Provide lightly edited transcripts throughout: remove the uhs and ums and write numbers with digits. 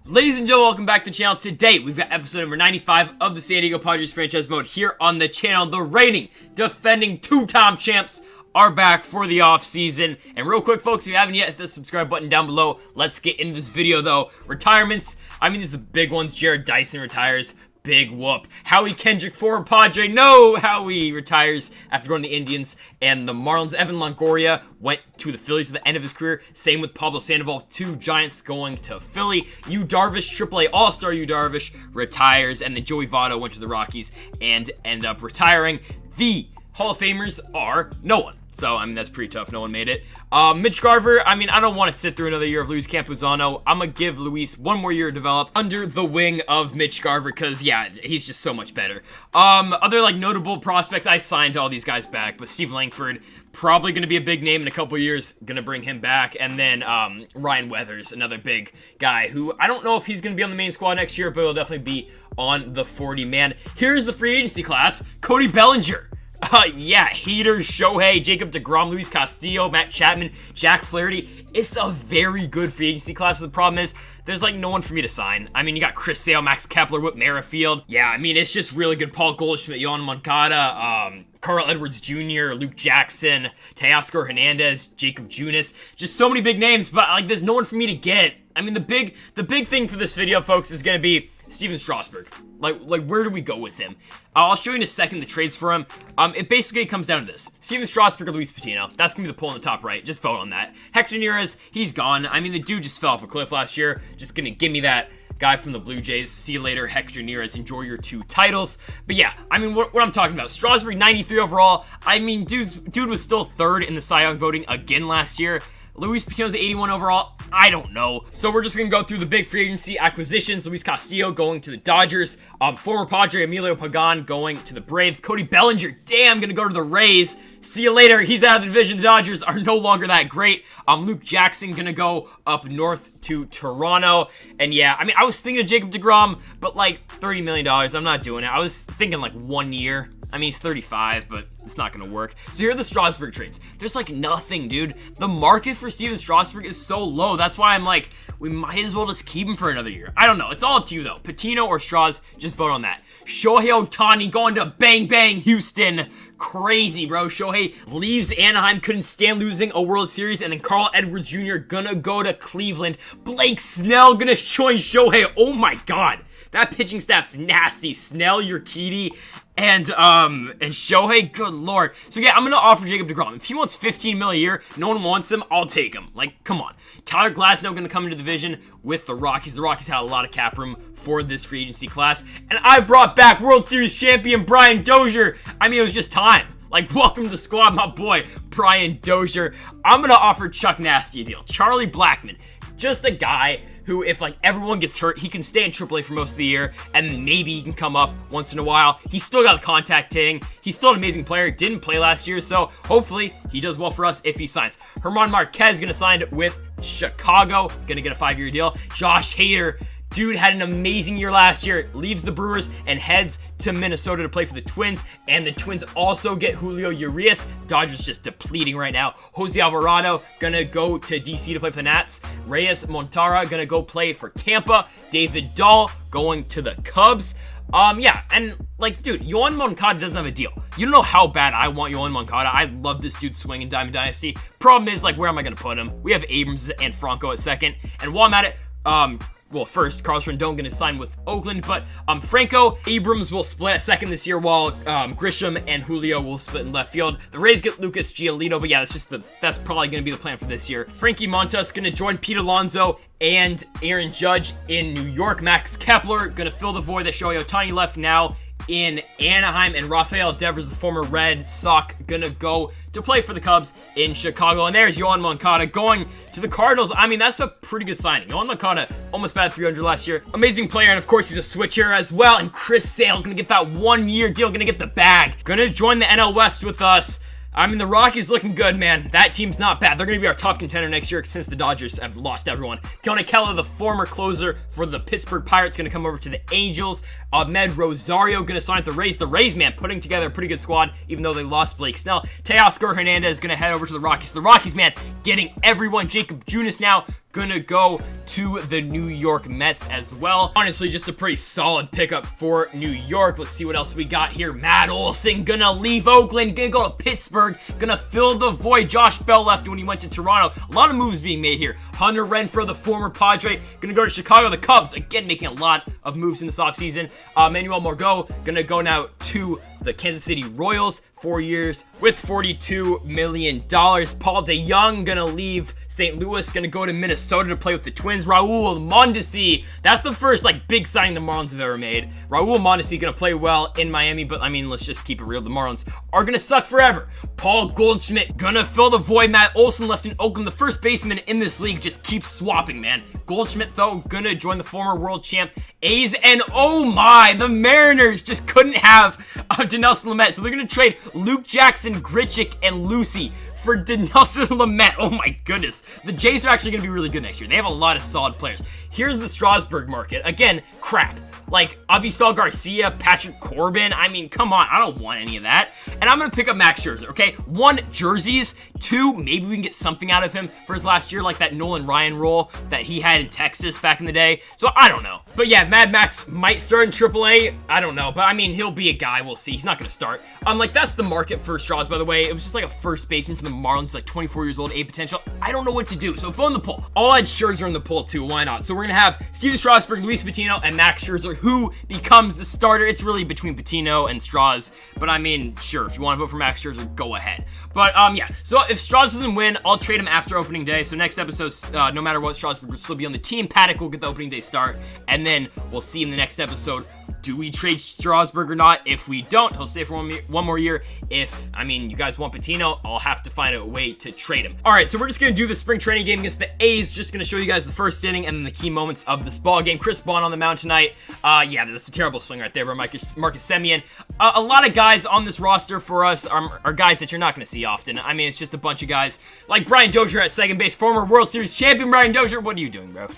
Ladies and gentlemen, welcome back to the channel. Today, we've got episode number 95 of the San Diego Padres franchise mode here on the channel. The reigning, defending two-time champs are back for the offseason. And real quick, folks, if you haven't yet, hit the subscribe button down below. Let's get into this video, though. Retirements, I mean, these are the big ones. Jared Dyson retires. Big whoop. Howie Kendrick, former Padre. No, Howie retires after going to the Indians. And the Marlins, Evan Longoria, went to the Phillies at the end of his career. Same with Pablo Sandoval, two Giants going to Philly. Yu Darvish, AAA All-Star Yu Darvish, retires. And then Joey Votto went to the Rockies and ended up retiring. The Hall of Famers are no one. So, I mean, that's pretty tough. No one made it. Mitch Garver, I mean, I don't want to sit through another year of Luis Campuzano. I'm going to give Luis one more year to develop under the wing of Mitch Garver because, yeah, he's just so much better. Other, like, notable prospects, I signed all these guys back, but Steve Langford, probably going to be a big name in a couple years. Going to bring him back. And then Ryan Weathers, another big guy who I don't know if he's going to be on the main squad next year, but he'll definitely be on the 40-man. Here's the free agency class. Cody Bellinger. Yeah, Heater, Shohei, Jacob deGrom, Luis Castillo, Matt Chapman, Jack Flaherty. It's a very good free agency class. The problem is, there's like no one for me to sign. I mean, you got Chris Sale, Max Kepler, Whit Merrifield. Yeah, I mean, it's just really good. Paul Goldschmidt, Yohan Moncada, Carl Edwards Jr., Luke Jackson, Teoscar Hernandez, Jacob Junis. Just so many big names, but like there's no one for me to get. I mean, the big thing for this video, folks, is going to be Steven Strasburg. Like where do we go with him? I'll show you in a second the trades for him. It basically comes down to this. Steven Strasburg or Luis Patino. That's going to be the poll in the top right. Just vote on that. Hector Neris, he's gone. I mean, the dude just fell off a cliff last year. Just going to give me that guy from the Blue Jays. See you later, Hector Neris. Enjoy your 2 titles. But yeah, I mean, what I'm talking about. Strasburg, 93 overall. I mean, dude was still 3rd in the Cy Young voting again last year. Luis Patino's 81 overall. I don't know. So we're just going to go through the big free agency acquisitions. Luis Castillo going to the Dodgers. Former Padre Emilio Pagan going to the Braves. Cody Bellinger, damn, going to go to the Rays. See you later. He's out of the division. The Dodgers are no longer that great. Luke Jackson going to go up north to Toronto. And yeah, I mean, I was thinking of Jacob deGrom, but like $30 million. I'm not doing it. I was thinking like 1 year. I mean, he's 35, but it's not going to work. So here are the Strasburg trades. There's like nothing, dude. The market for Steven Strasburg is so low. That's why I'm like, we might as well just keep him for another year. I don't know. It's all up to you, though. Patino or Stras, just vote on that. Shohei Ohtani going to Bang Bang Houston. Crazy, bro. Shohei leaves Anaheim, couldn't stand losing a World Series, and then Carl Edwards Jr. gonna go to Cleveland. Blake Snell gonna join Shohei. Oh my god. That pitching staff's nasty. Snell, Urquidy, and Shohei, good lord. So yeah, I'm gonna offer Jacob deGrom. If he wants $15 million a year, no one wants him, I'll take him. Like, come on. Tyler Glasnow gonna come into the division with the Rockies. The Rockies had a lot of cap room for this free agency class. And I brought back World Series champion Brian Dozier. I mean, it was just time. Like, welcome to the squad, my boy, Brian Dozier. I'm gonna offer Chuck Nasty a deal. Charlie Blackmon, just a guy who, if like everyone gets hurt, he can stay in AAA for most of the year, and then maybe he can come up once in a while. He's still got the contact hitting. He's still an amazing player. Didn't play last year, so hopefully he does well for us if he signs. German Marquez gonna sign with Chicago, gonna get a 5-year deal. Josh Hader, dude had an amazing year last year, leaves the Brewers and heads to Minnesota to play for the Twins, and the Twins also get Julio Urias. Dodgers just depleting right now. Jose Alvarado gonna go to DC to play for the Nats. Reyes Montara gonna go play for Tampa. David Dahl going to the Cubs. Yeah, and like, dude, Yohan Moncada doesn't have a deal. You don't know how bad I want Yohan Moncada. I love this dude's swing in Diamond Dynasty. Problem is, like, where am I gonna put him? We have Abrams and Franco at second, and while I'm at it, well, first, Carlos Rendon going to sign with Oakland, but Franco, Abrams will split at second this year, while Grisham and Julio will split in left field. The Rays get Lucas Giolito, but yeah, that's probably going to be the plan for this year. Frankie Montas going to join Pete Alonso and Aaron Judge in New York. Max Kepler going to fill the void that Shohei Ohtani left now in Anaheim, and Rafael Devers, the former Red Sox, gonna go to play for the Cubs in Chicago. And there's Yohan Moncada going to the Cardinals. I mean, that's a pretty good signing. Yohan Moncada almost batted 300 last year. Amazing player, and of course, he's a switcher as well. And Chris Sale gonna get that 1-year deal, gonna get the bag. Gonna join the NL West with us. I mean, the Rockies looking good, man. That team's not bad. They're going to be our top contender next year since the Dodgers have lost everyone. Keone Keller, the former closer for the Pittsburgh Pirates, going to come over to the Angels. Ahmed Rosario going to sign with the Rays. The Rays, man, putting together a pretty good squad, even though they lost Blake Snell. Teoscar Hernandez is going to head over to the Rockies. The Rockies, man, getting everyone. Jacob Junis now gonna go to the New York Mets as well. Honestly, just a pretty solid pickup for New York. Let's see what else we got here. Matt Olson gonna leave Oakland, gonna go to Pittsburgh, gonna fill the void Josh Bell left when he went to Toronto. A lot of moves being made here. Hunter Renfroe, the former Padre, gonna go to Chicago. The Cubs, again, making a lot of moves in this offseason. Manuel Margot gonna go now to the Kansas City Royals, 4 years with $42 million. Paul DeJong gonna leave St. Louis, gonna go to Minnesota to play with the Twins. Raul Mondesi, that's the first big signing the Marlins have ever made. Raul Mondesi gonna play well in Miami, but I mean, let's just keep it real. The Marlins are gonna suck forever. Paul Goldschmidt gonna fill the void Matt Olson left in Oakland. The first baseman in this league just keeps swapping, man. Goldschmidt, though, gonna join the former world champ A's, and oh my, the Mariners just couldn't have Dinelson Lamet, so they're gonna trade Luke Jackson, Grichuk, and Lucy for Dinelson Lamet. Oh my goodness. The Jays are actually going to be really good next year. They have a lot of solid players. Here's the Strasburg market. Again, crap. Like Avisal Garcia, Patrick Corbin. I mean, come on. I don't want any of that. And I'm going to pick up Max Scherzer, okay? 1, jerseys. 2, maybe we can get something out of him for his last year, like that Nolan Ryan role that he had in Texas back in the day. So I don't know. But yeah, Mad Max might start in AAA. I don't know. But I mean, he'll be a guy. We'll see. He's not going to start. That's the market for Strauss, by the way. It was just like a first baseman for the Marlins, like 24 years old, A potential. I don't know what to do. So fill in the poll. I'll add Scherzer in the poll too. Why not? So we're going to have Steven Strasburg, Luis Patino, and Max Scherzer. Who becomes the starter? It's really between Patino and Strauss. But I mean, sure, if you want to vote for Max Scherzer, go ahead. But yeah, so if Strauss doesn't win, I'll trade him after opening day. So next episode, no matter what, Strasburg will still be on the team. Paddock will get the opening day start. And then we'll see in the next episode, do we trade Strasburg or not? If we don't, he'll stay for one more year. If, I mean, you guys want Patino, I'll have to find a way to trade him. All right, so we're just going to do the spring training game against the A's. Just going to show you guys the first inning and then the key moments of this ball game. Chris Bond on the mound tonight. Yeah, that's a terrible swing right there by Marcus Semien. A lot of guys on this roster for us are guys that you're not going to see often. I mean, it's just a bunch of guys like Brian Dozier at second base, former World Series champion Brian Dozier. What are you doing, bro?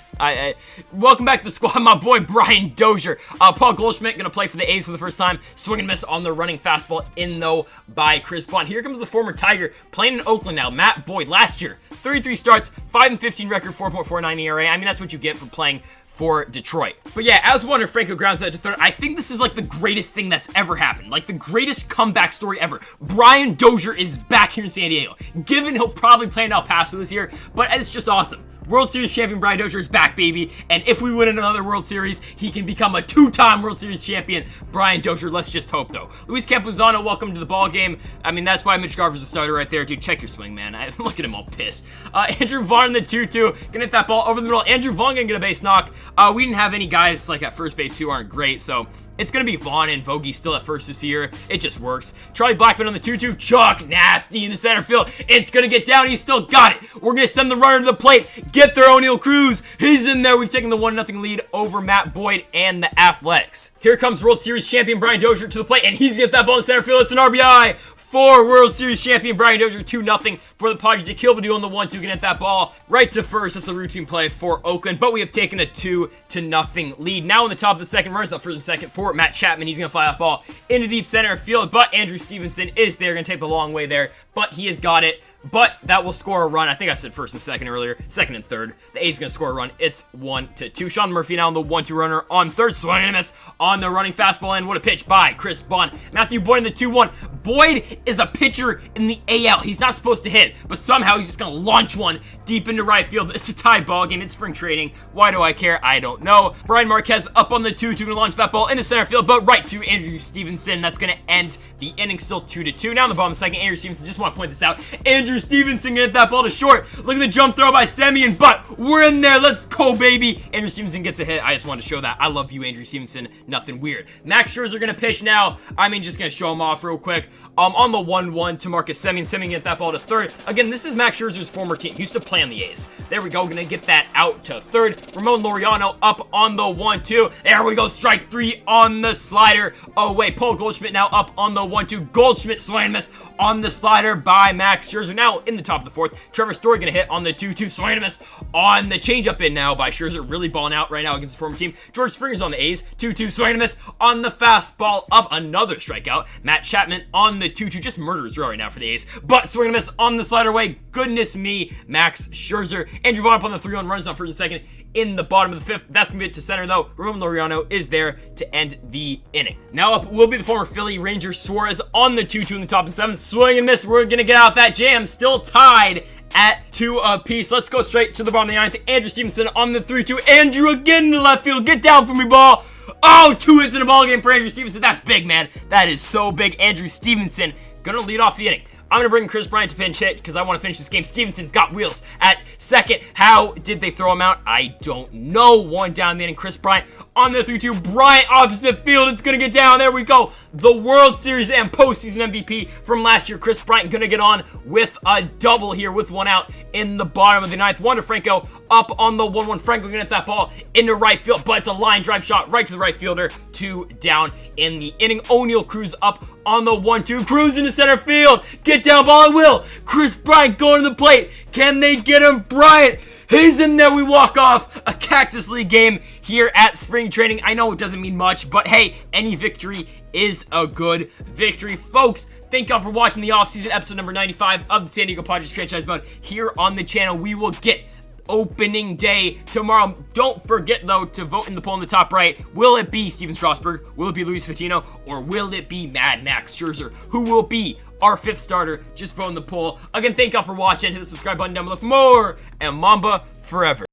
Welcome back to the squad, my boy Brian Dozier. Paul Goldschmidt going to play for the A's for the first time. Swing and miss on the running fastball in, though, by Chris Bond. Here comes the former Tiger playing in Oakland now. Matt Boyd, last year, 33 starts, 5-15 record, 4.49 ERA. I mean, that's what you get for playing for Detroit. But yeah, as Wander Franco grounds out to third, I think this is like the greatest thing that's ever happened. Like the greatest comeback story ever. Brian Dozier is back here in San Diego. Given he'll probably play in El Paso this year, but it's just awesome. World Series champion Brian Dozier is back, baby. And if we win another World Series, he can become a 2-time World Series champion. Brian Dozier, let's just hope, though. Luis Campuzano, welcome to the ball game. I mean, that's why Mitch Garver's a starter right there. Dude, check your swing, man. Look at him all pissed. Andrew Vaughn, the 2-2. Gonna hit that ball over the middle. Andrew Vaughn gonna get a base knock. We didn't have any guys like at first base who aren't great, so it's going to be Vaughn and Vogie still at first this year. It just works. Charlie Blackmon on the 2-2. Chuck Nasty in the center field. It's going to get down. He's still got it. We're going to send the runner to the plate. Get there, O'Neal Cruz. He's in there. We've taken the 1-0 lead over Matt Boyd and the Athletics. Here comes World Series champion Brian Dozier to the plate, and he's going to get that ball in center field. It's an RBI for World Series champion Brian Dozier. 2-0 for the Padres. Kilby on the 1-2 can hit that ball right to first. That's a routine play for Oakland, but we have taken a 2-0 lead. Now in the top of the second, runners up first and second for Matt Chapman. He's going to fly that ball into deep center field, but Andrew Stevenson is there. Going to take the long way there, but he has got it. But that will score a run. I think I said first and second earlier. Second and third. The A's going to score a run. It's 1-2. Sean Murphy now on the 1-2 runner on third. Swing and a miss on the running fastball. And what a pitch by Chris Bond. Matthew Boyd in the 2-1. Boyd is a pitcher in the AL. He's not supposed to hit, but somehow he's just going to launch one deep into right field. It's a tie ball game. It's spring training. Why do I care? I don't know. Brian Marquez up on the 2-2 to launch that ball into center field, but right to Andrew Stevenson. That's going to end the inning. Still 2-2. Now in the bottom of the second, Andrew Stevenson. Just want to point this out. Andrew Stevenson gonna hit that ball to short. Look at the jump throw by Semien, but we're in there. Let's go, baby. Andrew Stevenson gets a hit. I just wanted to show that. I love you, Andrew Stevenson. Nothing weird. Max Scherzer gonna pitch now. I mean, just gonna show him off real quick. On the 1-1 to Marcus Semien. Semien get that ball to third. Again, this is Max Scherzer's former team. He used to play on the A's. There we go. Gonna get that out to third. Ramon Laureano up on the 1-2. There we go. Strike 3 on the slider. Oh, wait. Paul Goldschmidt now up on the 1-2. Goldschmidt swing and miss on the slider by Max Scherzer. now in the top of the fourth, Trevor Story going to hit on the 2-2, swing and a miss on the changeup in now by Scherzer, really balling out right now against his former team. George Springer's on the A's, 2-2, swing and a miss on the fastball, up another strikeout. Matt Chapman on the 2-2, just murderous throw right now for the A's, but swing and a miss on the slider away. Goodness me, Max Scherzer. Andrew Vaughn up on the 3-1, runs on first and second in the bottom of the fifth. That's going to be it to center, though. Ramon Laureano is there to end the inning. Now up will be the former Philly Ranger Suarez on the 2-2 in the top of the seventh. Swing and miss. We're going to get out that jam. Still tied at 2 apiece. Let's go straight to the bottom of the ninth. Andrew Stevenson on the 3-2. Andrew again in the left field. Get down for me, ball. Oh, 2 hits in a ball game for Andrew Stevenson. That's big, man. That is so big. Andrew Stevenson going to lead off the inning. I'm going to bring Chris Bryant to pinch hit because I want to finish this game. Stevenson's got wheels at second. How did they throw him out? I don't know. One down the inning. Chris Bryant on the 3-2. Bryant opposite field. It's going to get down. There we go. The World Series and postseason MVP from last year. Chris Bryant going to get on with a double here with one out in the bottom of the ninth. Wander Franco up on the 1-1. Franco going to get that ball into right field, but it's a line drive shot right to the right fielder. 2 down in the inning. O'Neal Cruz up on the 1-2. Cruz into center field. Get down, ball at will. Chris Bryant going to the plate. Can they get him? Bryant, he's in there. We walk off a Cactus League game here at spring training. I know it doesn't mean much, but hey, any victory is a good victory. Folks, thank y'all for watching the offseason episode number 95 of the San Diego Padres franchise mode here on the channel. We will get opening day tomorrow. Don't forget, though, to vote in the poll in the top right. Will it be Steven Strasburg? Will it be Luis Patino? Or will it be Mad Max Scherzer? Who will be our 5th starter? Just vote in the poll. Again, thank y'all for watching. Hit the subscribe button down below for more. And Mamba forever.